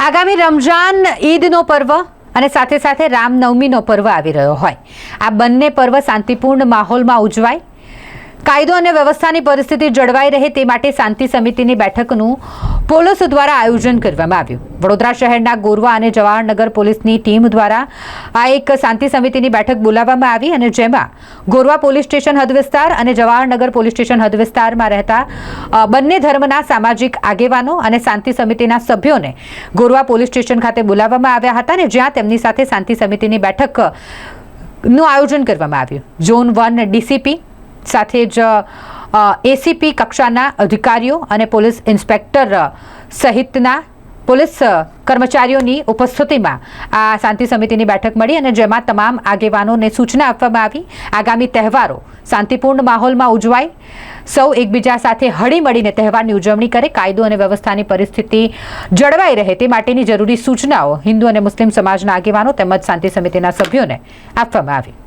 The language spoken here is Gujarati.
આગામી રમઝાન ઈદનો પર્વ અને સાથે સાથે રામનવમીનો પર્વ આવી રહ્યો હોય, આ બંને પર્વ શાંતિપૂર્ણ માહોલમાં ઉજવાય, કાયદો અને વ્યવસ્થાની પરિસ્થિતિ જળવાઈ રહે તે માટે શાંતિ સમિતિની બેઠકનું પોલીસ દ્વારા આયોજન કરવામાં આવ્યું. વડોદરા શહેરના ગોરવા અને જવાહરનગર પોલીસની ટીમ દ્વારા આ એક શાંતિ સમિતિની બેઠક બોલાવવામાં આવી અને જેમાં ગોરવા પોલીસ સ્ટેશન હદ વિસ્તાર અને જવાહરનગર પોલીસ સ્ટેશન હદ વિસ્તારમાં રહેતા બંને ધર્મના સામાજિક આગેવાનો અને શાંતિ સમિતિના સભ્યોને ગોરવા પોલીસ સ્ટેશન ખાતે બોલાવવામાં આવ્યા હતા અને જ્યાં તેમની સાથે શાંતિ સમિતિની બેઠકનું આયોજન કરવામાં આવ્યું. ઝોન 1 ડીસીપી સાથે જ એસીપી કક્ષાના અધિકારીઓ અને પોલીસ ઇન્સ્પેક્ટર સહિતના પોલીસ કર્મચારીઓની ઉપસ્થિતિમાં આ શાંતિ સમિતિની બેઠક મળી અને જેમાં તમામ આગેવાનોને સૂચના આપવામાં આવી. આગામી તહેવારો શાંતિપૂર્ણ માહોલમાં ઉજવાય, સૌ એકબીજા સાથે હળીમળીને તહેવારની ઉજવણી કરે, કાયદો અને વ્યવસ્થાની પરિસ્થિતિ જળવાઈ રહે તે માટેની જરૂરી સૂચનાઓ હિન્દુ અને મુસ્લિમ સમાજના આગેવાનો તેમજ શાંતિ સમિતિના સભ્યોને આપવામાં આવી.